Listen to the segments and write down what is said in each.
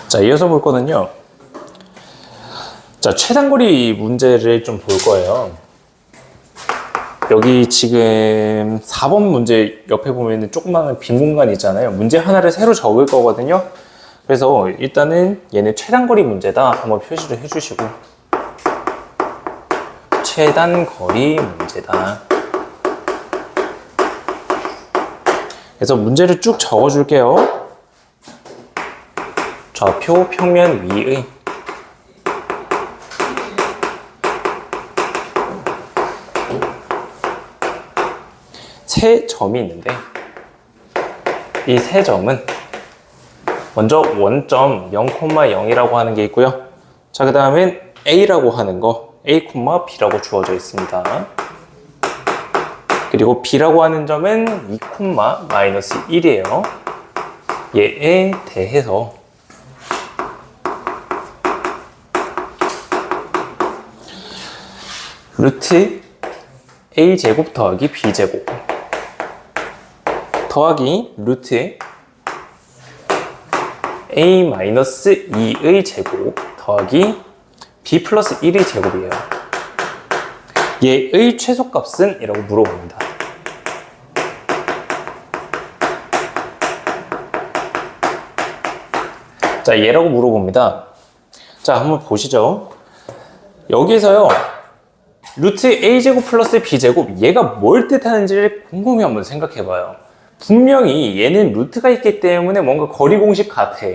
자, 이어서 볼 거는요. 자, 최단거리 문제를 좀 볼 거예요. 여기 지금 4번 문제 옆에 보면 조그마한 빈 공간이 있잖아요. 문제 하나를 새로 적을 거거든요. 그래서 일단은 얘는 최단거리 문제다 한번 표시를 해주시고, 최단거리 문제다. 그래서 문제를 쭉 적어줄게요. 좌표 평면 위의 세 점이 있는데, 이 세 점은 먼저 원점 0,0이라고 하는 게 있고요. 자, 그 다음엔 A라고 하는 거 A, B라고 주어져 있습니다. 그리고 B라고 하는 점은 2,-1이에요. 얘에 대해서 루트 A제곱 더하기 B제곱 더하기 루트 A-2의 제곱 더하기 B 플러스 1의 제곱이에요. 얘의 최소값은? 이라고 물어봅니다. 자, 얘라고 물어봅니다. 자, 한번 보시죠. 여기서요, 루트 A제곱 플러스 B제곱, 얘가 뭘 뜻하는지를 곰곰이 한번 생각해 봐요. 분명히 얘는 루트가 있기 때문에 뭔가 거리 공식 같아.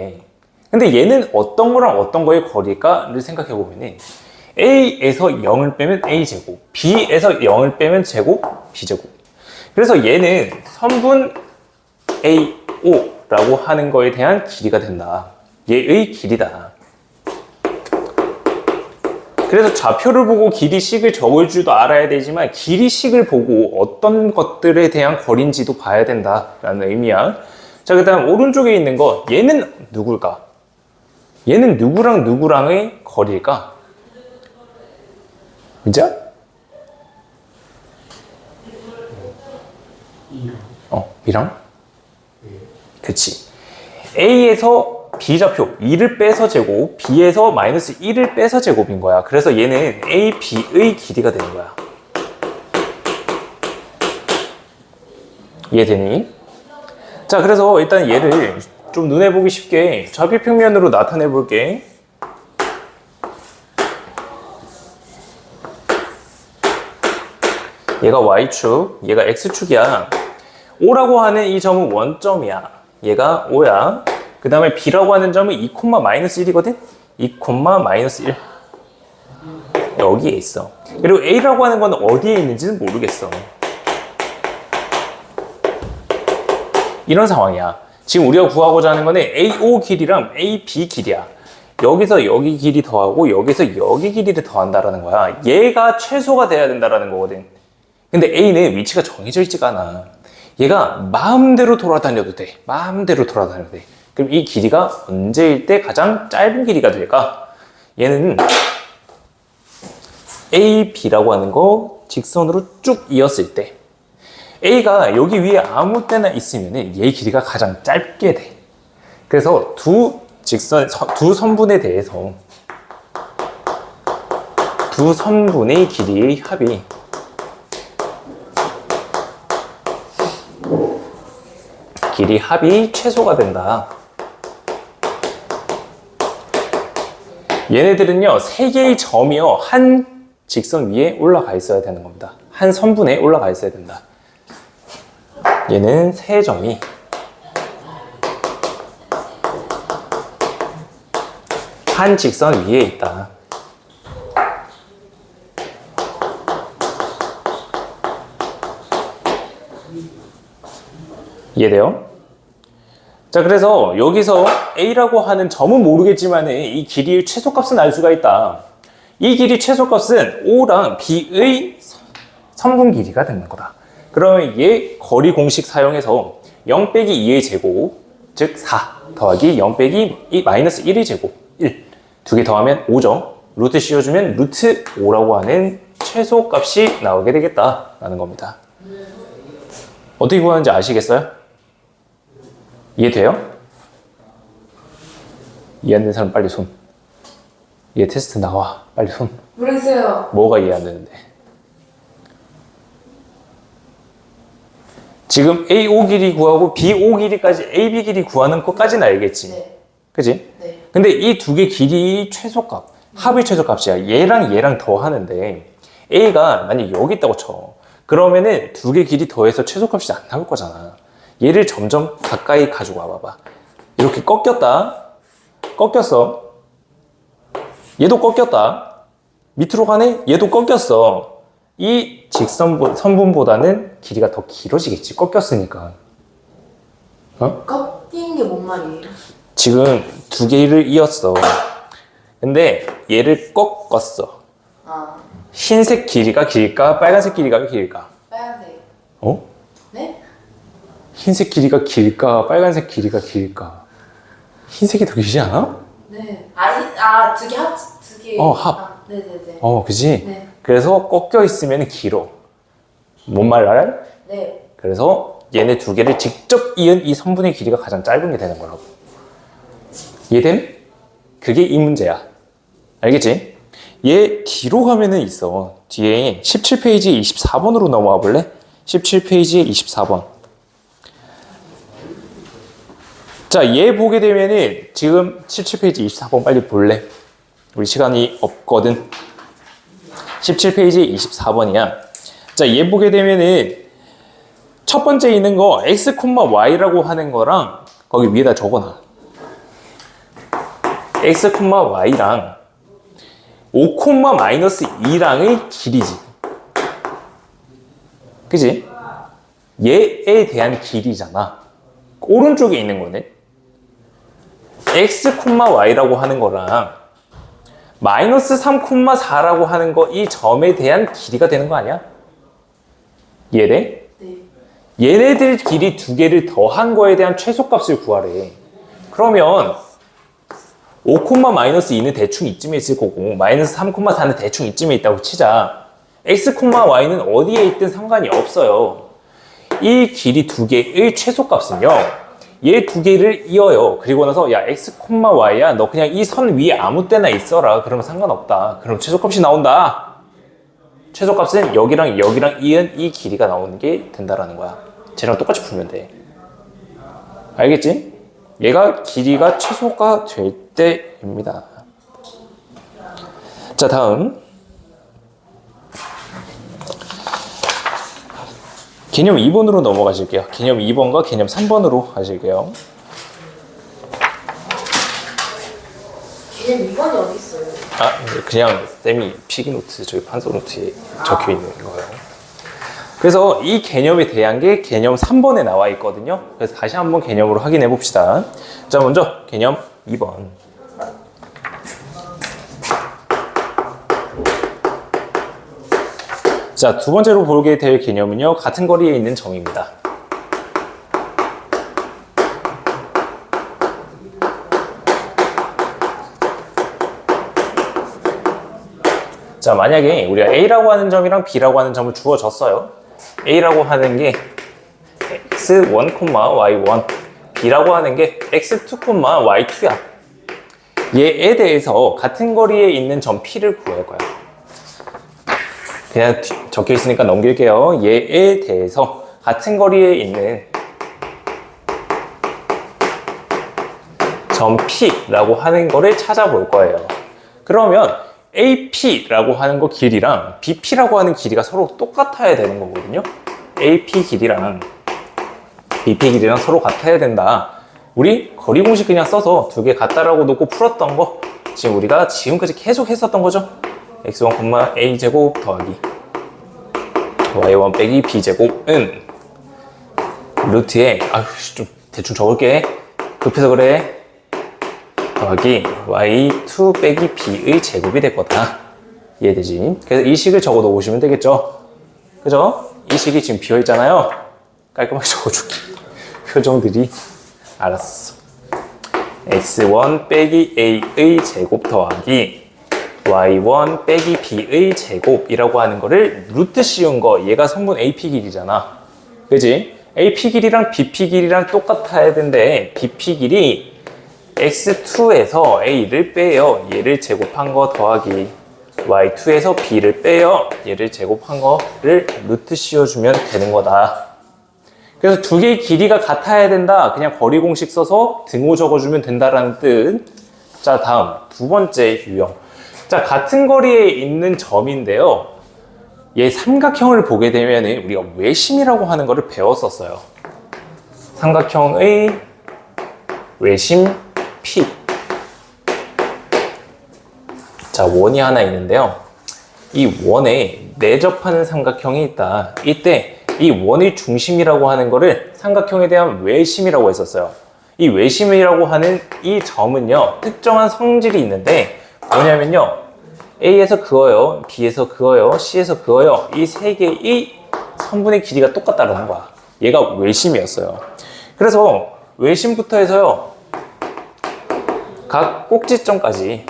근데 얘는 어떤 거랑 어떤 거의 거리일까를 생각해 보면 A에서 0을 빼면 A제곱, B에서 0을 빼면 제곱, B제곱. 그래서 얘는 선분 AO라고 하는 거에 대한 길이가 된다. 얘의 길이다. 그래서 좌표를 보고 길이식을 적을 줄도 알아야 되지만 길이식을 보고 어떤 것들에 대한 거리인지도 봐야 된다라는 의미야. 자, 그 다음 오른쪽에 있는 거, 얘는 누굴까? 얘는 누구랑 누구랑의 거리일까? 그죠? B랑? 그치. A에서 B좌표 2를 빼서 제곱, B에서 마이너스 1을 빼서 제곱인 거야. 그래서 얘는 A, B의 길이가 되는 거야. 이해되니? 자, 그래서 일단 얘를 좀 눈에 보기 쉽게 좌표 평면으로 나타내 볼게. 얘가 Y축, 얘가 X축이야. O라고 하는 이 점은 원점이야. 얘가 O야. 그 다음에 B라고 하는 점은 2,-1이거든? 2,-1. 여기에 있어. 그리고 A라고 하는 건 어디에 있는지는 모르겠어. 이런 상황이야. 지금 우리가 구하고자 하는 거는 AO 길이랑 AB 길이야. 여기서 여기 길이 더하고 여기서 여기 길이를 더한다라는 거야. 얘가 최소가 돼야 된다라는 거거든. 근데 A는 위치가 정해져 있지가 않아. 얘가 마음대로 돌아다녀도 돼. 마음대로 돌아다녀도 돼. 그럼 이 길이가 언제일 때 가장 짧은 길이가 될까? 얘는 A, B라고 하는 거 직선으로 쭉 이었을 때 A가 여기 위에 아무 때나 있으면 얘 길이가 가장 짧게 돼. 그래서 두 선분에 대해서 두 선분의 길이의 합이 길이 합이 최소가 된다. 얘네들은요, 세 개의 점이요, 한 직선 위에 올라가 있어야 되는 겁니다. 한 선분에 올라가 있어야 된다. 얘는 세 점이 한 직선 위에 있다. 이해돼요? 자, 그래서 여기서 A라고 하는 점은 모르겠지만 이 길이의 최소값은 알 수가 있다. 이 길이 최소값은 O랑 B의 선분 길이가 되는 거다. 그러면 얘 거리 공식 사용해서 0 빼기 2의 제곱, 즉 4 더하기 0 빼기 마이너스 1의 제곱, 1. 두 개 더하면 5죠. 루트 씌워주면 루트 5라고 하는 최소값이 나오게 되겠다라는 겁니다. 어떻게 구하는지 아시겠어요? 이해돼요? 이해 안 되는 사람 빨리 손. 얘 테스트 나와. 빨리 손. 모르겠어요. 뭐가 이해 안 되는데? 지금 A5 길이 구하고 B5 길이까지 AB 길이 구하는 것까지는 알겠지? 네. 그지? 네. 근데 이 두 개 길이 최소값, 합의 최소값이야. 얘랑 더 하는데 A가 만약 여기 있다고 쳐. 그러면은 두 개 길이 더해서 최소값이 안 나올 거잖아. 얘를 점점 가까이 가지고 와봐봐. 이렇게 꺾였다. 꺾였어. 얘도 꺾였다. 밑으로 가네? 얘도 꺾였어. 이 선분보다는 길이가 더 길어지겠지. 꺾였으니까. 꺾인 게 뭔 말이에요? 지금 두 개를 이었어. 근데 얘를 꺾었어. 아, 흰색 길이가 길까? 빨간색 길이가 길까? 빨간색. 어? 네? 흰색 길이가 길까? 빨간색 길이가 길까? 흰색이 더 길지 않아? 네. 두 개 두 개. 합. 아, 네네네. 그지? 네. 그래서 꺾여 있으면 길어. 뭔 말 알아? 네. 그래서 얘네 두 개를 직접 이은 이 선분의 길이가 가장 짧은 게 되는 거라고. 이해됨? 그게 이 문제야. 알겠지? 얘 뒤로 가면은 있어. 뒤에 17페이지 24번으로 넘어가 볼래? 17페이지 24번. 자, 얘 보게 되면은 지금 17페이지 24번 빨리 볼래? 우리 시간이 없거든. 17페이지 24번이야. 자, 얘 보게 되면은 첫 번째 있는 거 x, y라고 하는 거랑 거기 위에다 적어놔. x, y랑 5, -2랑의 길이지. 그지? 얘에 대한 길이잖아. 오른쪽에 있는 거네. x, y라고 하는 거랑 -3,4라고 하는 거 이 점에 대한 길이가 되는 거 아니야? 이해돼? 네. 얘네들 길이 두 개를 더한 거에 대한 최소값을 구하래. 그러면 5, -2는 대충 이쯤에 있을 거고 -3,4는 대충 이쯤에 있다고 치자. x, y는 어디에 있든 상관이 없어요. 이 길이 두 개의 최소값은요. 얘 두 개를 이어요. 그리고 나서 야 x, y야 너 그냥 이 선 위에 아무 때나 있어라. 그러면 상관없다. 그럼 최소값이 나온다. 최소값은 여기랑 이은 이 길이가 나오는 게 된다라는 거야. 쟤랑 똑같이 풀면 돼. 알겠지? 얘가 길이가 최소가 될 때입니다. 자, 다음 개념 2번으로 넘어가실게요. 개념 2번과 개념 3번으로 가실게요. 개념 2번이 어디 있어요? 그냥 쌤이 필기노트 저기 판서노트에 적혀 있는 거예요. 그래서 이 개념에 대한 게 개념 3번에 나와 있거든요. 그래서 다시 한번 개념으로 확인해 봅시다. 자, 먼저 개념 2번. 자, 두 번째로 보게 될 개념은요. 같은 거리에 있는 점입니다. 자, 만약에 우리가 A라고 하는 점이랑 B라고 하는 점을 주어졌어요. A라고 하는 게 x1, y1, B라고 하는 게 x2, y2야. 얘에 대해서 같은 거리에 있는 점 P를 구할 거야. 그냥 적혀 있으니까 넘길게요. 얘에 대해서 같은 거리에 있는 점 P라고 하는 거를 찾아볼 거예요. 그러면 AP라고 하는 거 길이랑 BP라고 하는 길이가 서로 똑같아야 되는 거거든요. AP 길이랑 BP 길이랑 서로 같아야 된다. 우리 거리 공식 그냥 써서 두 개 같다라고 놓고 풀었던 거 지금 우리가 지금까지 계속 했었던 거죠. x1, a제곱 더하기 y1 빼기 b제곱은 루트에 좀 대충 적을게. 급해서 그래. 더하기 y2 빼기 b의 제곱이 될 거다. 이해되지? 그래서 이 식을 적어 놓으시면 되겠죠? 그죠? 이 식이 지금 비어있잖아요. 깔끔하게 적어줄게. 표정들이. 알았어. x1 빼기 a의 제곱 더하기 y1 빼기 b의 제곱이라고 하는 거를 루트 씌운 거, 얘가 성분 AP 길이잖아. 그지? AP 길이랑 BP 길이랑 똑같아야 되는데 BP 길이 x2에서 a를 빼요. 얘를 제곱한 거 더하기 y2에서 b를 빼요. 얘를 제곱한 거를 루트 씌워주면 되는 거다. 그래서 두 개의 길이가 같아야 된다. 그냥 거리 공식 써서 등호 적어주면 된다라는 뜻. 자, 다음 두 번째 유형. 자, 같은 거리에 있는 점인데요. 얘 삼각형을 보게 되면 우리가 외심이라고 하는 거를 배웠었어요. 삼각형의 외심 P. 자, 원이 하나 있는데요. 이 원에 내접하는 삼각형이 있다. 이때 이 원의 중심이라고 하는 거를 삼각형에 대한 외심이라고 했었어요. 이 외심이라고 하는 이 점은요, 특정한 성질이 있는데 뭐냐면요, A에서 그어요, B에서 그어요, C에서 그어요. 이 세 개의 선분의 길이가 똑같다는 거야. 얘가 외심이었어요. 그래서 외심부터 해서요, 각 꼭지점까지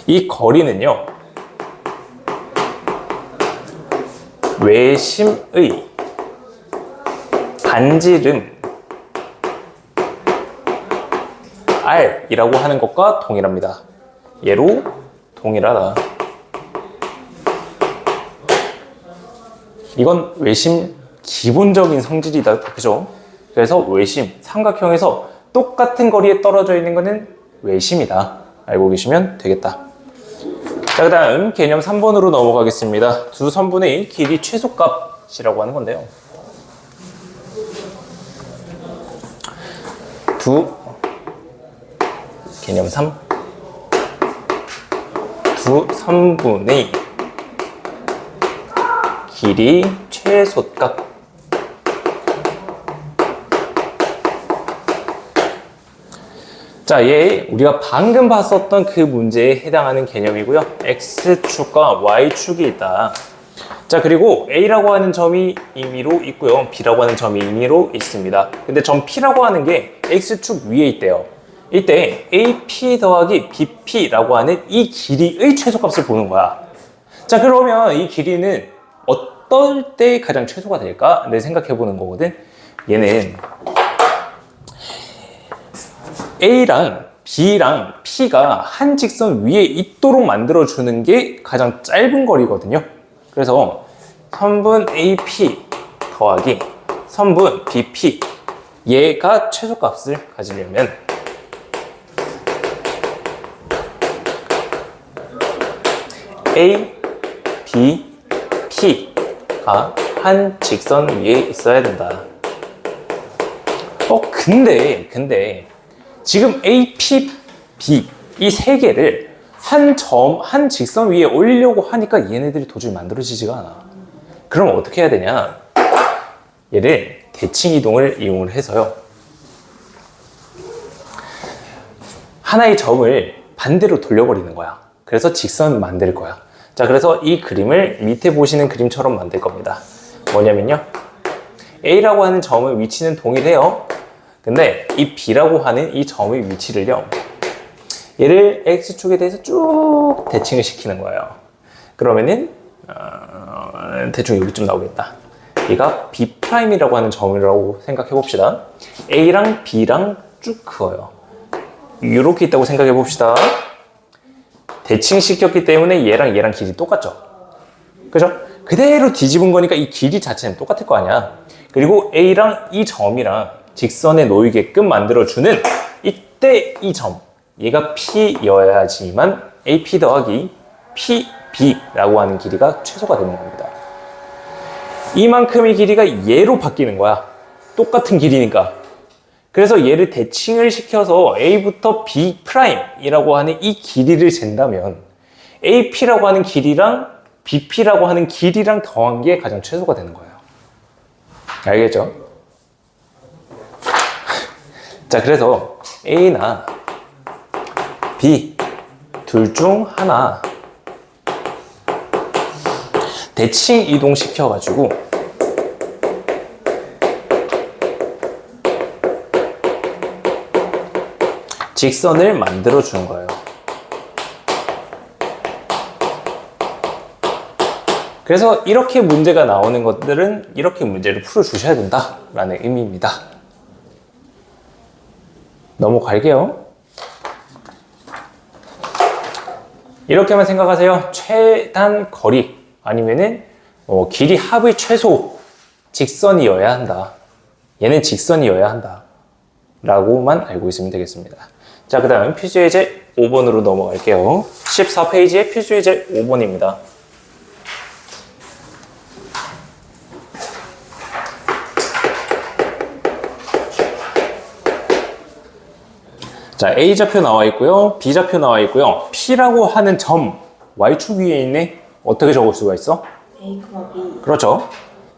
이 거리는요, 외심의 반지름 R이라고 하는 것과 동일합니다. 얘로 동일하다. 이건 외심 기본적인 성질이다. 그죠? 그래서 외심, 삼각형에서 똑같은 거리에 떨어져 있는 것은 외심이다. 알고 계시면 되겠다. 자, 그 다음 개념 3번으로 넘어가겠습니다. 두 선분의 길이 최소값이라고 하는 건데요. 개념 3. 두 선분의 길이 최소값. 자, 얘 우리가 방금 봤었던 그 문제에 해당하는 개념이고요. X축과 Y축이 있다. 자, 그리고 A라고 하는 점이 임의로 있고요. B라고 하는 점이 임의로 있습니다. 근데 점 P라고 하는 게 X축 위에 있대요. 이때 AP 더하기 BP라고 하는 이 길이의 최소값을 보는 거야. 자, 그러면 이 길이는 어떨 때 가장 최소가 될까? 네, 생각해 보는 거거든. 얘는 A랑 B랑 P가 한 직선 위에 있도록 만들어주는 게 가장 짧은 거리거든요. 그래서 선분 AP 더하기 선분 BP, 얘가 최소값을 가지려면 A, B, P가 한 직선 위에 있어야 된다. 근데 지금 A, P, B 이 세 개를 한 직선 위에 올리려고 하니까 얘네들이 도저히 만들어지지가 않아. 그럼 어떻게 해야 되냐? 얘를 대칭 이동을 이용을 해서요, 하나의 점을 반대로 돌려버리는 거야. 그래서 직선 만들 거야. 자, 그래서 이 그림을 밑에 보시는 그림처럼 만들 겁니다. 뭐냐면요, A라고 하는 점의 위치는 동일해요. 근데 이 B라고 하는 이 점의 위치를요, 얘를 X축에 대해서 쭉 대칭을 시키는 거예요. 그러면은 대충 여기쯤 나오겠다. 얘가 B'이라고 하는 점이라고 생각해 봅시다. A랑 B랑 쭉 그어요. 이렇게 있다고 생각해 봅시다. 대칭 시켰기 때문에 얘랑 길이 똑같죠? 그죠? 그대로 뒤집은 거니까 이 길이 자체는 똑같을 거 아니야. 그리고 A랑 이 점이랑 직선에 놓이게끔 만들어주는 이때 이 점, 얘가 P여야지만 AP 더하기 PB라고 하는 길이가 최소가 되는 겁니다. 이만큼의 길이가 얘로 바뀌는 거야. 똑같은 길이니까. 그래서 얘를 대칭을 시켜서 A부터 B'이라고 하는 이 길이를 잰다면 AP라고 하는 길이랑 BP라고 하는 길이랑 더한 게 가장 최소가 되는 거예요. 알겠죠? 자, 그래서 A나 B 둘 중 하나 대칭 이동시켜가지고 직선을 만들어 주는 거예요. 그래서 이렇게 문제가 나오는 것들은 이렇게 문제를 풀어 주셔야 된다라는 의미입니다. 넘어갈게요. 이렇게만 생각하세요. 최단 거리 아니면은 길이 합의 최소 직선이어야 한다. 얘는 직선이어야 한다. 라고만 알고 있으면 되겠습니다. 자, 그 다음 필수 예제 5번으로 넘어갈게요. 14페이지의 필수 예제 5번입니다. 자, A좌표 나와 있고요. B좌표 나와 있고요. P라고 하는 점, Y축 위에 있네. 어떻게 적을 수가 있어? A, B. 그렇죠.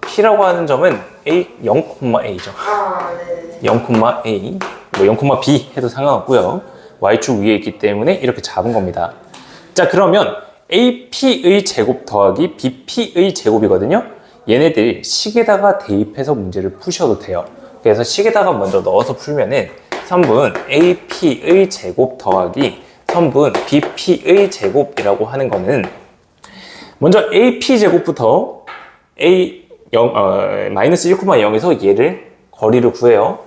P라고 하는 점은 A, 0,A죠. 아, 네네네. 0,A, 뭐 0,B 해도 상관없고요. Y축 위에 있기 때문에 이렇게 잡은 겁니다. 자, 그러면 AP의 제곱 더하기 BP의 제곱이거든요. 얘네들 식에다가 대입해서 문제를 푸셔도 돼요. 그래서 식에다가 먼저 넣어서 풀면은 선분 AP의 제곱 더하기 선분 BP의 제곱이라고 하는 거는 먼저 AP 제곱부터 마이너스 1,0에서 얘를 거리를 구해요.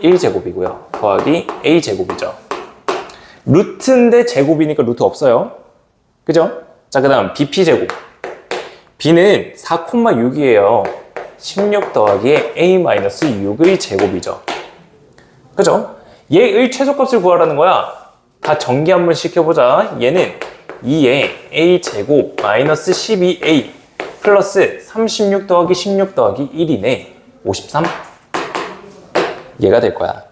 1제곱이고요. 더하기 A 제곱이죠. 루트인데 제곱이니까 루트 없어요. 그죠? 자, 그 다음 BP 제곱. B는 4,6이에요. 16 더하기 A-6의 제곱이죠. 그죠? 얘의 최소값을 구하라는 거야. 다 정리 한번 시켜보자. 얘는 2에 a제곱 마이너스 12a 플러스 36 더하기 16 더하기 1이네. 53. 얘가 될 거야.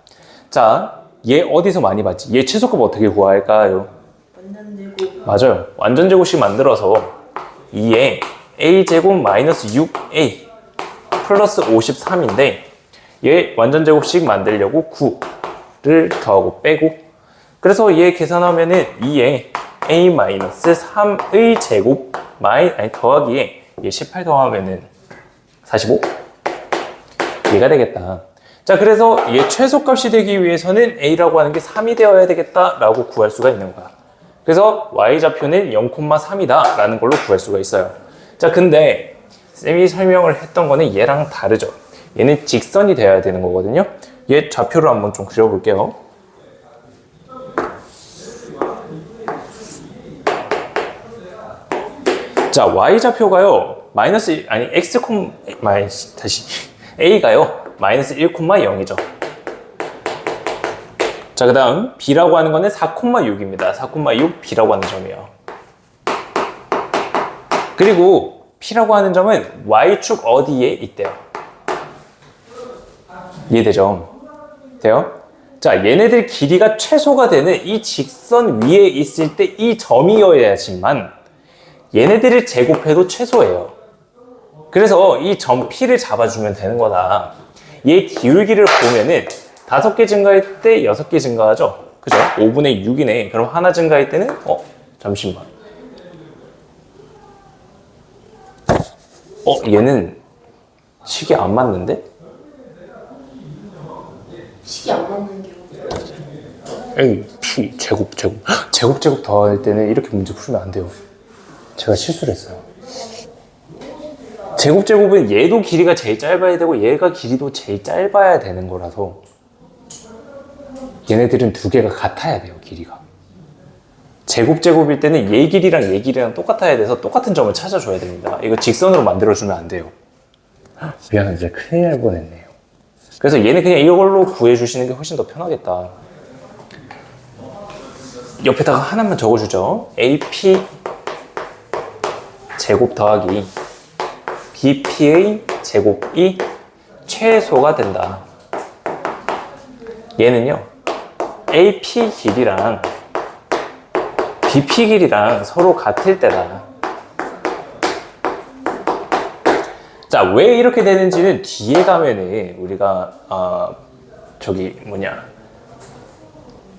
자, 얘 어디서 많이 봤지? 얘 최소값 어떻게 구할까요? 완전 제곱. 맞아요. 완전 제곱식 만들어서 2에 a제곱 마이너스 6a 플러스 53인데 얘 완전 제곱식 만들려고 9를 더하고 빼고 그래서 얘 계산하면은 2에 a 마이너스 3의 제곱 더하기에 얘 18 더하면은 45 얘가 되겠다. 자, 그래서 얘 최소값이 되기 위해서는 a라고 하는 게 3이 되어야 되겠다라고 구할 수가 있는 거야. 그래서 y좌표는 0,3이다 라는 걸로 구할 수가 있어요. 자, 근데 쌤이 설명을 했던 거는 얘랑 다르죠. 얘는 직선이 되어야 되는 거거든요. 얘 좌표를 한번 좀 그려볼게요. 자, y좌표가요 a가요 마이너스 1,0이죠. 자, 그 다음 b라고 하는 거는 4,6입니다. 4,6 b라고 하는 점이에요. 그리고 p라고 하는 점은 y축 어디에 있대요? 이해되죠? 돼요? 자, 얘네들 길이가 최소가 되는 이 직선 위에 있을 때 이 점이어야지만 얘네들을 제곱해도 최소예요. 그래서 이 점 P를 잡아주면 되는 거다. 얘 기울기를 보면은 5개 증가할 때 6개 증가하죠? 그죠? 5분의 6이네. 그럼 하나 증가할 때는 잠시만. 얘는 식이 안 맞는데? 식이 안 맞는 게 A, P, 제곱 더할 때는 이렇게 문제 풀면 안 돼요. 제가 실수를 했어요. 제곱은 얘도 길이가 제일 짧아야 되고 얘가 길이도 제일 짧아야 되는 거라서 얘네들은 두 개가 같아야 돼요, 길이가. 제곱일 때는 얘 길이랑 똑같아야 돼서 똑같은 점을 찾아줘야 됩니다. 이거 직선으로 만들어주면 안 돼요. 미안해, 진짜 큰일 날 뻔했네요. 그래서 얘는 그냥 이걸로 구해주시는 게 훨씬 더 편하겠다. 옆에다가 하나만 적어주죠. AP 제곱 더하기 BP의 제곱이 최소가 된다. 얘는요, AP 길이랑 BP 길이랑 서로 같을 때다. 자, 왜 이렇게 되는지는 뒤에 가면은 우리가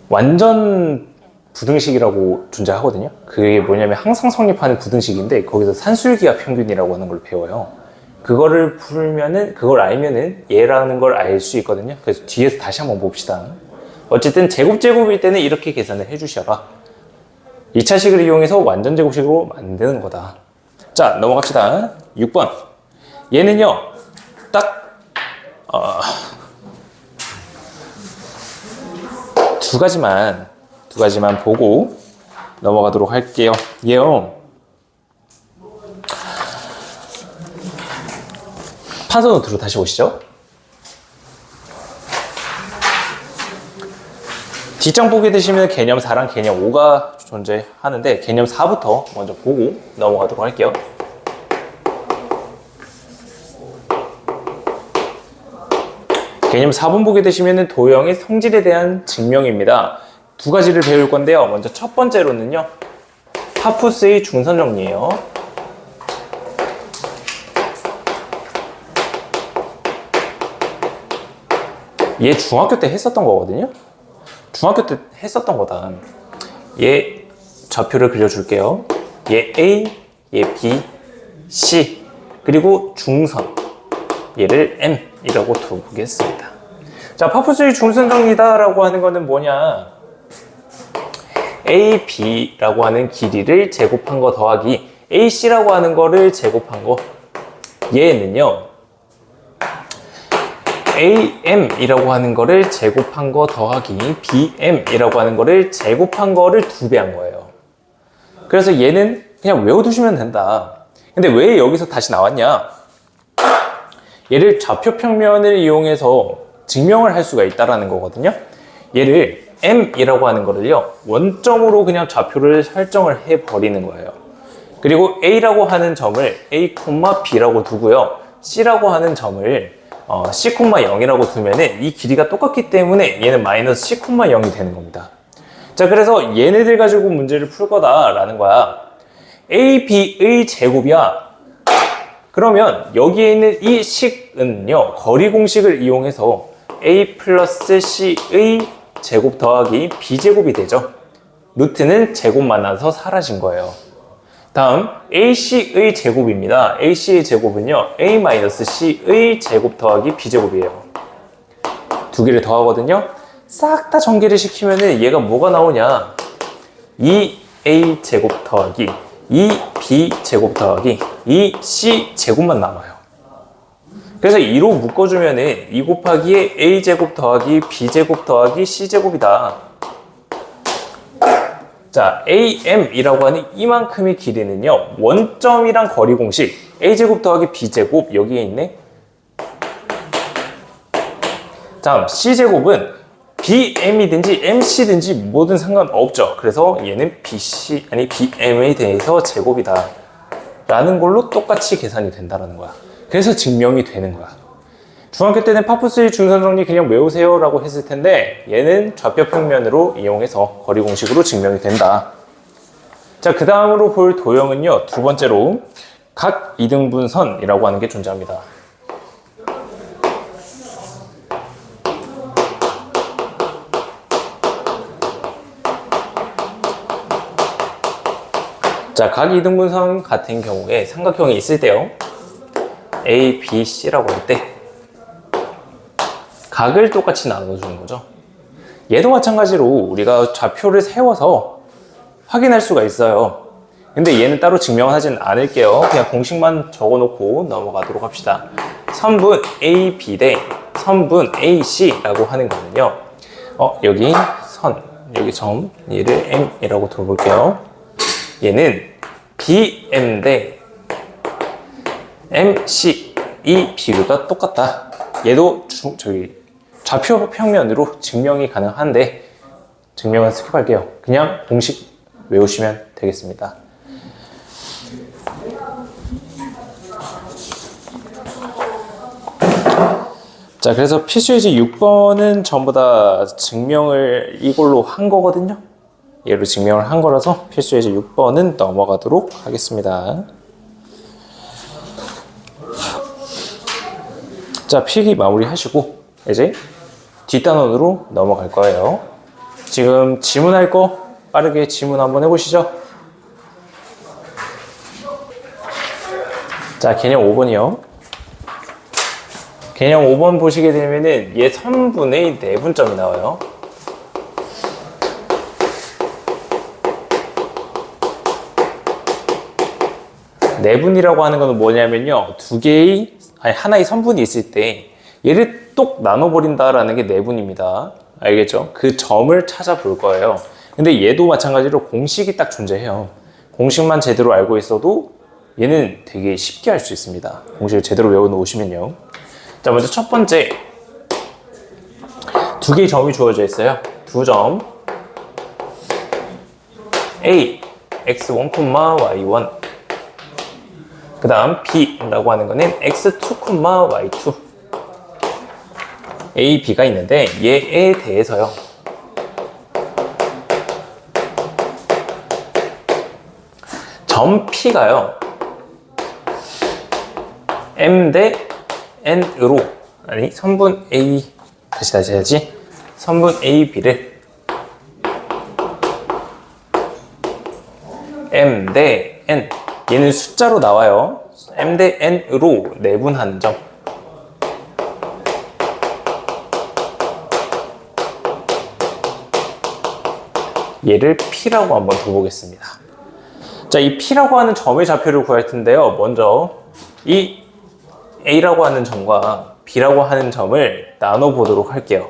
완전 부등식이라고 존재하거든요. 그게 뭐냐면 항상 성립하는 부등식인데 거기서 산술기하 평균이라고 하는 걸 배워요. 그걸 알면은 얘라는 걸 알 수 있거든요. 그래서 뒤에서 다시 한번 봅시다. 어쨌든 제곱일 때는 이렇게 계산을 해주셔라. 2차식을 이용해서 완전 제곱식으로 만드는 거다. 자, 넘어갑시다. 6번. 얘는요, 딱 두 가지만 보고 넘어가도록 할게요. 얘요. 판서 노트로 다시 오시죠. 뒷장 보게 되시면 개념 4랑 개념 5가 존재하는데 개념 4부터 먼저 보고 넘어가도록 할게요. 개념 4번 보게 되시면 도형의 성질에 대한 증명입니다. 두 가지를 배울 건데요. 먼저 첫 번째로는요. 파푸스의 중선 정리예요. 얘 중학교 때 했었던 거거든요. 중학교 때 했었던 거다. 얘 좌표를 그려줄게요. 얘 A, 얘 B, C, 그리고 중선. 얘를 M이라고 두겠습니다. 자, 파푸스의 중선 정리다라고 하는 거는 뭐냐? A, B라고 하는 길이를 제곱한 거 더하기 A, C라고 하는 거를 제곱한 거. 얘는요. AM이라고 하는 거를 제곱한 거 더하기 BM이라고 하는 거를 제곱한 거를 2배 한 거예요. 그래서 얘는 그냥 외워두시면 된다. 근데 왜 여기서 다시 나왔냐? 얘를 좌표 평면을 이용해서 증명을 할 수가 있다는 거거든요. 얘를 M이라고 하는 거를요, 원점으로 그냥 좌표를 설정을 해버리는 거예요. 그리고 A라고 하는 점을 A, B라고 두고요. C라고 하는 점을 C, 0이라고 두면은 이 길이가 똑같기 때문에 얘는 마이너스 C, 0이 되는 겁니다. 자, 그래서 얘네들 가지고 문제를 풀 거다라는 거야. A, B의 제곱이야. 그러면 여기에 있는 이 식은요, 거리 공식을 이용해서 A 플러스 C의 제곱 더하기 B제곱이 되죠. 루트는 제곱 만나서 사라진 거예요. 다음 AC의 제곱입니다. AC의 제곱은요, A-C의 제곱 더하기 B제곱이에요. 두 개를 더하거든요. 싹 다 전개를 시키면은 얘가 뭐가 나오냐? 2A 제곱 더하기 2B 제곱 더하기 2C 제곱만 남아요. 그래서 2로 묶어주면은 2 곱하기에 A 제곱 더하기 B 제곱 더하기 C 제곱이다. 자, AM이라고 하는 이만큼의 길이는요, 원점이랑 거리 공식 A제곱 더하기 B제곱 여기에 있네. 다음 C제곱은 BM이든지 MC든지 뭐든 상관없죠. 그래서 얘는 BM에 대해서 제곱이다 라는 걸로 똑같이 계산이 된다는 거야. 그래서 증명이 되는 거야. 중학교 때는 파푸스의 중선 정리 그냥 외우세요 라고 했을 텐데 얘는 좌표 평면으로 이용해서 거리 공식으로 증명이 된다. 자, 그 다음으로 볼 도형은요, 두 번째로 각 이등분선이라고 하는 게 존재합니다. 자, 각 이등분선 같은 경우에 삼각형이 있을 때요, A, B, C라고 할 때 각을 똑같이 나눠주는 거죠. 얘도 마찬가지로 우리가 좌표를 세워서 확인할 수가 있어요. 근데 얘는 따로 증명하진 않을게요. 그냥 공식만 적어놓고 넘어가도록 합시다. 선분 AB 대 선분 AC라고 하는 거는요, 여기 선, 여기 점, 얘를 M이라고 둬볼게요. 얘는 BM 대 MC, 이 비교가 똑같다. 얘도 좌표 평면으로 증명이 가능한데 증명은 스킵할게요. 그냥 공식 외우시면 되겠습니다. 자, 그래서 필수예제 6번은 전부 다 증명을 이걸로 한 거거든요. 얘로 증명을 한 거라서 필수예제 6번은 넘어가도록 하겠습니다. 자, 필기 마무리 하시고 이제 뒷단원으로 넘어갈 거예요. 지금 지문할 거 빠르게 지문 한번 해보시죠. 자, 개념 5번이요. 개념 5번 보시게 되면은 얘 선분의 내분점이 나와요. 내분이라고 하는 거는 뭐냐면요, 하나의 선분이 있을 때 얘를 똑 나눠버린다라는 게 내분입니다. 알겠죠? 그 점을 찾아볼 거예요. 근데 얘도 마찬가지로 공식이 딱 존재해요. 공식만 제대로 알고 있어도 얘는 되게 쉽게 할 수 있습니다. 공식을 제대로 외워놓으시면요. 자, 먼저 첫 번째. 두 개의 점이 주어져 있어요. 두 점. A, x1, y1. 그 다음 B라고 하는 거는 x2, y2. A, B가 있는데 얘에 대해서요. 점 P가요. M 대 N으로 아니 선분 A 다시 해야지. 선분 A, B를 M 대 N 얘는 숫자로 나와요. M 대 N으로 내분하는 점. 얘를 P라고 한번 둬보겠습니다. 자, 이 P라고 하는 점의 좌표를 구할 텐데요. 먼저 이 A라고 하는 점과 B라고 하는 점을 나눠 보도록 할게요.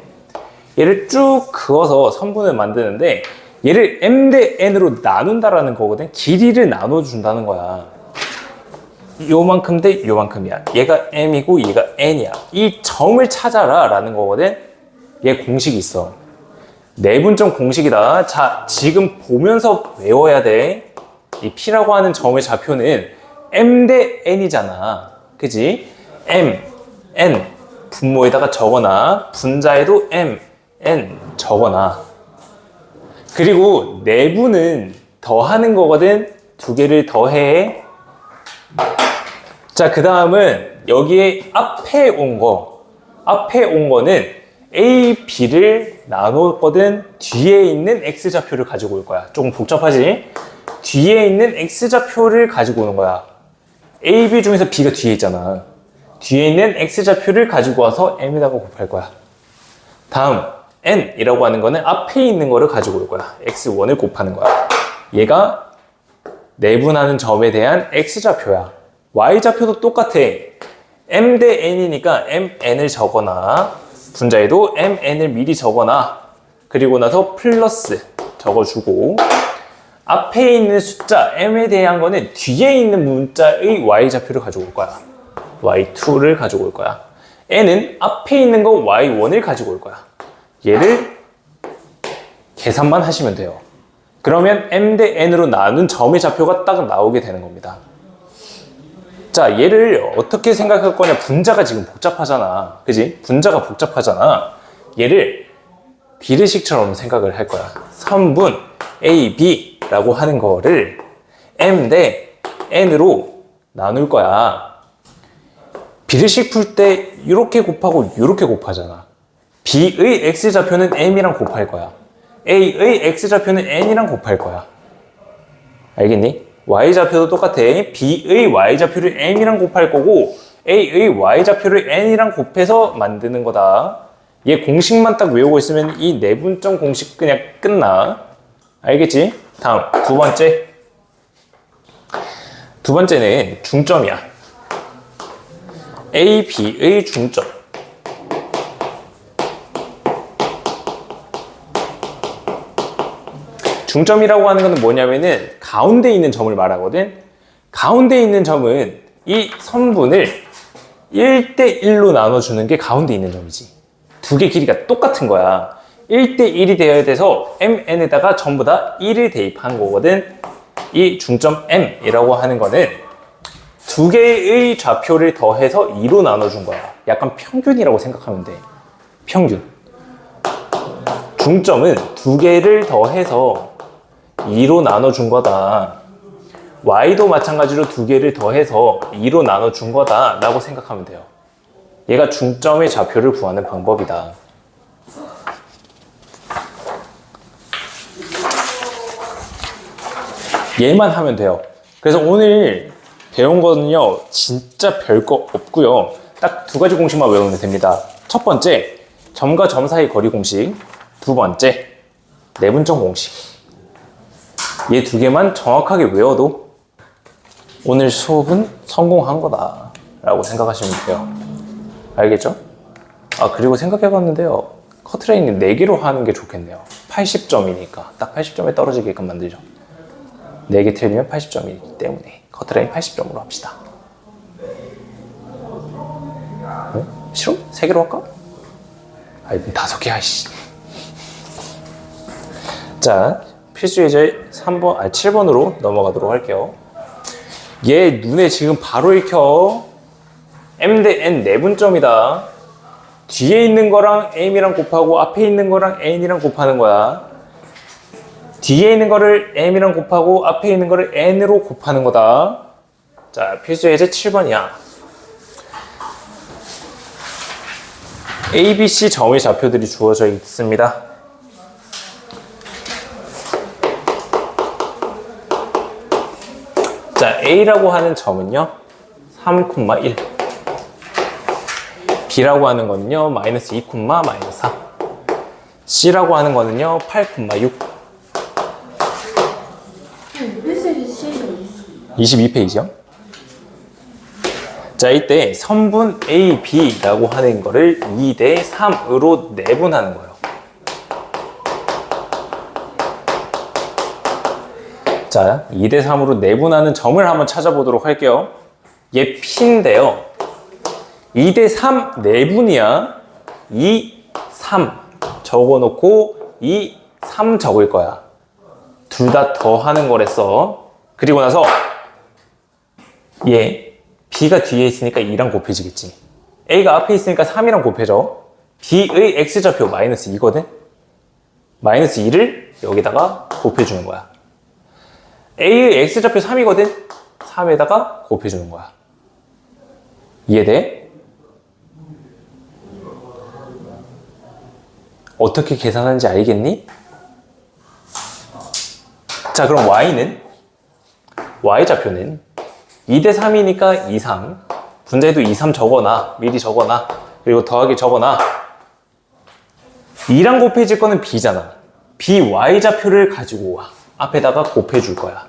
얘를 쭉 그어서 선분을 만드는데 얘를 M 대 N으로 나눈다라는 거거든. 길이를 나눠준다는 거야. 요만큼 대 요만큼이야. 얘가 M이고 얘가 N이야. 이 점을 찾아라 라는 거거든. 얘 공식이 있어. 내분점 공식이다. 자, 지금 보면서 외워야 돼. 이 P라고 하는 점의 좌표는 M 대 N이잖아. 그지? M, N 분모에다가 적어놔. 분자에도 M, N 적어놔. 그리고 내분은 더하는 거거든. 두 개를 더해. 자, 그 다음은 여기에 앞에 온 거는 A, B를 나눴거든. 뒤에 있는 X좌표를 가지고 올 거야. 조금 복잡하지? 뒤에 있는 X좌표를 가지고 오는 거야. A, B 중에서 B가 뒤에 있잖아. 뒤에 있는 X좌표를 가지고 와서 M에다가 곱할 거야. 다음 N이라고 하는 거는 앞에 있는 거를 가지고 올 거야. X1을 곱하는 거야. 얘가 내분하는 점에 대한 X좌표야. Y좌표도 똑같아. M 대 N이니까 MN을 적어놔. 분자에도 MN을 미리 적어놔. 그리고 나서 플러스 적어주고 앞에 있는 숫자 M에 대한 거는 뒤에 있는 문자의 Y좌표를 가지고 올 거야. Y2를 가지고 올 거야. N은 앞에 있는 거 Y1을 가지고 올 거야. 얘를 계산만 하시면 돼요. 그러면 M 대 N으로 나눈 점의 좌표가 딱 나오게 되는 겁니다. 자, 얘를 어떻게 생각할 거냐. 분자가 지금 복잡하잖아. 그지? 분자가 복잡하잖아. 얘를 비례식처럼 생각을 할 거야. 선분 A, B라고 하는 거를 M 대 N으로 나눌 거야. 비례식 풀 때 이렇게 곱하고 이렇게 곱하잖아. B의 X좌표는 M이랑 곱할 거야. A의 X좌표는 N이랑 곱할 거야. 알겠니? Y좌표도 똑같아. B의 Y좌표를 M이랑 곱할 거고 A의 Y좌표를 N이랑 곱해서 만드는 거다. 얘 공식만 딱 외우고 있으면 이 내분점 공식 그냥 끝나. 알겠지? 다음 두 번째. 두 번째는 중점이야. A, B의 중점. 중점이라고 하는 것은 뭐냐면은 가운데 있는 점을 말하거든. 가운데 있는 점은 이 선분을 1대1로 나눠주는 게 가운데 있는 점이지. 두 개 길이가 똑같은 거야. 1대1이 되어야 돼서 MN에다가 전부 다 1을 대입한 거거든. 이 중점 M이라고 하는 거는 두 개의 좌표를 더해서 2로 나눠준 거야. 약간 평균이라고 생각하면 돼. 평균. 중점은 두 개를 더해서 2로 나눠준 거다. Y도 마찬가지로 두 개를 더해서 2로 나눠준 거다 라고 생각하면 돼요. 얘가 중점의 좌표를 구하는 방법이다. 얘만 하면 돼요. 그래서 오늘 배운 거는요 진짜 별거 없고요. 딱 두 가지 공식만 외우면 됩니다. 첫 번째, 점과 점 사이 거리 공식. 두 번째, 내분점 공식. 얘 두 개만 정확하게 외워도 오늘 수업은 성공한 거다 라고 생각하시면 돼요. 알겠죠? 아, 그리고 생각해 봤는데요, 커트라인은 4개로 하는 게 좋겠네요. 80점이니까 딱 80점에 떨어지게끔 만들죠. 4개 틀리면 80점이기 때문에 커트라인 80점으로 합시다. 싫어? 3개로 할까? 아이, 5개 하시. 자, 필수 예제 7번으로 넘어가도록 할게요. 얘 눈에 지금 바로 익혀. M 대 N 내분점이다. 뒤에 있는 거랑 M이랑 곱하고 앞에 있는 거랑 N이랑 곱하는 거야. 뒤에 있는 거를 M이랑 곱하고 앞에 있는 거를 N으로 곱하는 거다. 자, 필수 예제 7번이야. A, B, C 점의 좌표들이 주어져 있습니다. 자, A라고 하는 점은요 3,1, B라고 하는 거는요 마이너스 2, 마이너스 4, C라고 하는 거는요 8,6. 필수의 시행이 22페이지요. 자, 이때 선분 A, B라고 하는 거를 2 대 3으로 내분하는 거예요. 자, 2 대 3으로 내분하는 점을 한번 찾아보도록 할게요. 얘 P인데요. 2 대 3 내분이야. 2, 3 적어놓고 2, 3 적을 거야. 둘 다 더하는 거랬어. 그리고 나서 얘 B가 뒤에 있으니까 2랑 곱해지겠지. A가 앞에 있으니까 3이랑 곱해져. B의 X좌표 마이너스 2거든. 마이너스 2를 여기다가 곱해주는 거야. A의 X좌표 3이거든. 3에다가 곱해주는 거야. 이해돼? 어떻게 계산하는지 알겠니? 자, 그럼 Y좌표는 2 대 3이니까 2, 3. 분자에도 2, 3 적어놔. 미리 적어놔. 그리고 더하기 적어놔. 2랑 곱해질 거는 B잖아. BY좌표를 가지고 와. 앞에다가 곱해줄 거야.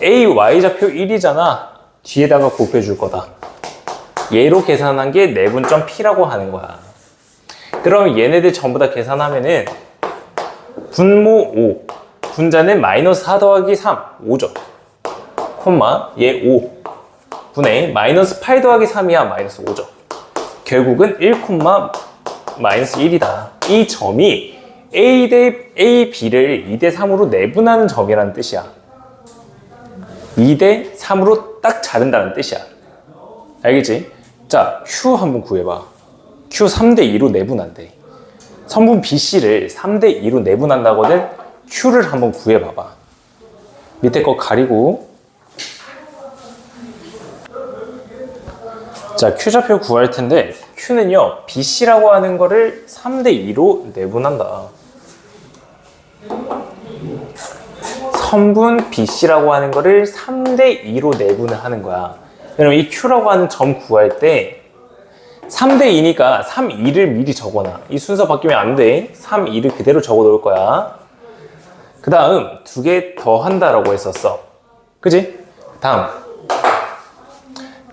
AY좌표 1이잖아. 뒤에다가 곱해줄 거다. 얘로 계산한 게 내분점 P라고 하는 거야. 그럼 얘네들 전부 다 계산하면은 분모 5. 분자는 마이너스 4 더하기 3. 5죠. 콤마 얘 5 분의 마이너스 8 더하기 3이야. 마이너스 5죠. 결국은 1 마이너스 1이다. 이 점이 A 대 A, B를 2 대 3으로 내분하는 점이라는 뜻이야. 2 대 3으로 딱 자른다는 뜻이야. 알겠지? 자, Q 한번 구해봐. Q 3 대 2로 내분한대. 선분 BC를 3 대 2로 내분한다거든. Q를 한번 구해봐봐. 밑에 거 가리고. 자, Q좌표 구할 텐데 Q는요 BC라고 하는 거를 3 대 2로 내분한다. 선분 BC라고 하는 거를 3 대 2로 내분을 하는 거야. 그럼 이 Q라고 하는 점 구할 때 3 대 2니까 3, 2를 미리 적어놔. 이 순서 바뀌면 안 돼. 3, 2를 그대로 적어 놓을 거야. 그 다음 2개 더 한다라고 했었어. 그지? 다음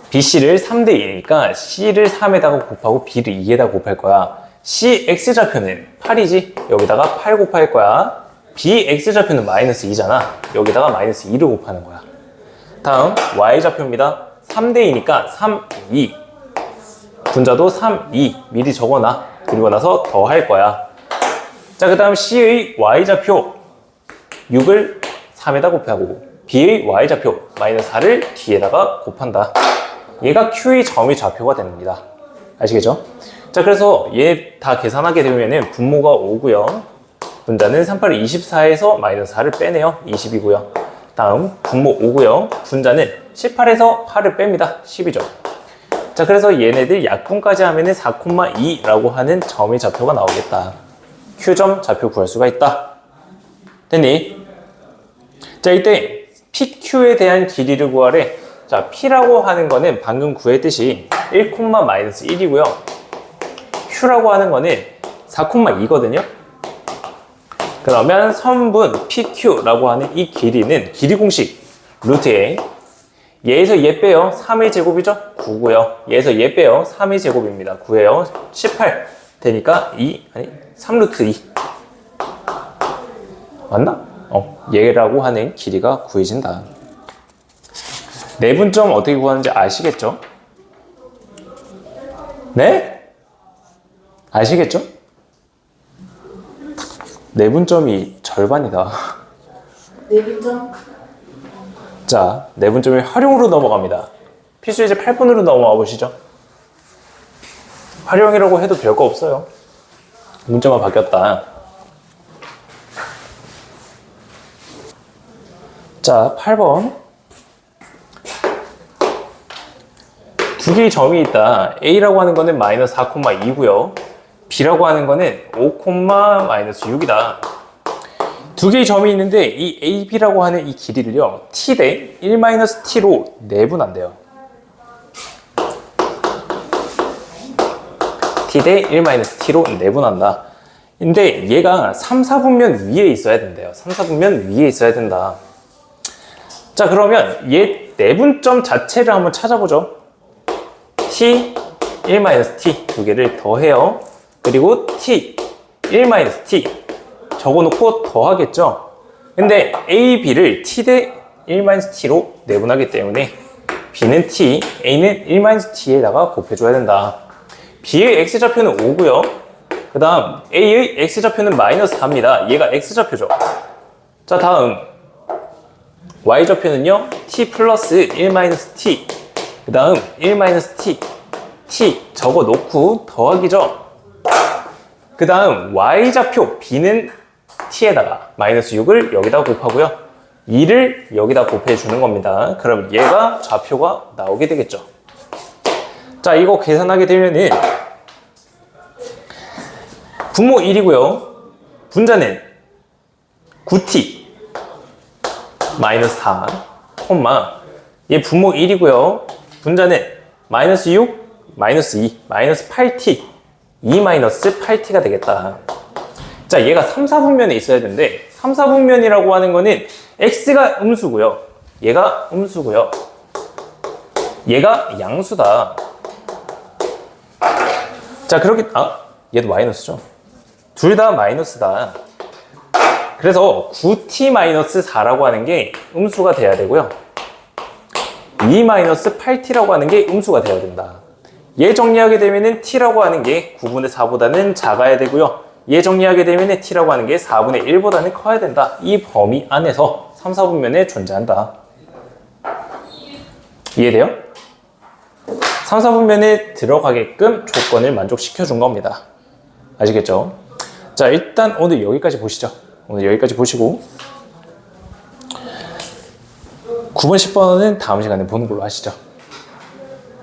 BC를 3 대 2니까 C를 3에다가 곱하고 B를 2에다가 곱할 거야. C X좌표는 8이지? 여기다가 8 곱할 거야. B X좌표는 마이너스 2잖아. 여기다가 마이너스 2를 곱하는 거야. 다음 Y좌표입니다. 3 대 2니까 3, 2. 분자도 3, 2 미리 적어놔. 그리고 나서 더 할 거야. 자, 그 다음 C의 Y좌표 6을 3에다 곱하고 B의 Y좌표 마이너스 4를 D에다가 곱한다. 얘가 Q의 점의 좌표가 됩니다. 아시겠죠? 자, 그래서 얘 다 계산하게 되면은 분모가 5고요. 분자는 3, 8, 24에서 마이너스 4를 빼내요. 20이고요. 다음 분모 5고요. 분자는 18에서 8을 뺍니다. 10이죠. 자, 그래서 얘네들 약분까지 하면은 4,2라고 하는 점의 좌표가 나오겠다. Q점 좌표 구할 수가 있다. 됐니? 자, 이때 PQ에 대한 길이를 구하래. 자, P라고 하는 거는 방금 구했듯이 1, 마이너스 1이고요. Q라고 하는 거는 4,2거든요. 그러면 선분 PQ라고 하는 이 길이는 길이 공식 루트 A. 얘에서 얘 빼요. 3의 제곱이죠? 9고요. 얘에서 얘 빼요. 3의 제곱입니다. 9예요. 18. 되니까 3루트 2 맞나? 얘라고 하는 길이가 구해진다. 내분점 어떻게 구하는지 아시겠죠? 네? 아시겠죠? 내분점이 절반이다. 내분점? 자, 내분점의 활용으로 넘어갑니다. 필수 이제 8번으로 넘어가 보시죠. 활용이라고 해도 별거 없어요. 문자만 바뀌었다. 자, 8번. 두 개의 점이 있다. A라고 하는 거는 마이너스 4,2고요. B라고 하는 거는 5,-6이다. 두 개의 점이 있는데 이 AB라고 하는 이 길이를요. T 대 1-T로 내분한대요. T 대 1-T로 내분한다. 근데 얘가 3, 4분면 위에 있어야 된대요. 3, 4분면 위에 있어야 된다. 자, 그러면 얘 내분점 자체를 한번 찾아보죠. T, 1-T 두 개를 더해요. 그리고 T, 1-T 적어놓고 더하겠죠. 근데 A, B를 T 대 1-T로 내분하기 때문에 B는 T, A는 1-T에다가 곱해줘야 된다. B의 X좌표는 5고요. 그 다음 A의 X좌표는 마이너스 4입니다. 얘가 X좌표죠. 자, 다음 Y좌표는요. T 플러스 1-T 그 다음 1-T T 적어놓고 더하기죠. 그 다음 Y좌표 B는 T에다가 마이너스 6을 여기다 곱하고요. 2를 여기다 곱해주는 겁니다. 그럼 얘가 좌표가 나오게 되겠죠. 자, 이거 계산하게 되면은 분모 1이고요. 분자는 9t 마이너스 4, 얘 분모 1이고요. 분자는 마이너스 6, 마이너스 2, 마이너스 8t 2 마이너스 8t가 되겠다. 자, 얘가 3, 4분면에 있어야 되는데 3, 4분면이라고 하는 거는 x가 음수고요. 얘가 음수고요. 얘가 양수다. 자, 그렇게 얘도 마이너스죠. 둘 다 마이너스다. 그래서 9t-4라고 하는 게 음수가 돼야 되고요. 2-8t라고 하는 게 음수가 돼야 된다. 얘 정리하게 되면은 t라고 하는 게 9분의 4보다는 작아야 되고요. 얘 정리하게 되면은 t라고 하는 게 4분의 1보다는 커야 된다. 이 범위 안에서 3, 4분면에 존재한다. 이해돼요? 3, 4분면에 들어가게끔 조건을 만족시켜 준 겁니다. 아시겠죠? 자, 일단 오늘 여기까지 보시죠. 오늘 여기까지 보시고 9번, 10번은 다음 시간에 보는 걸로 하시죠.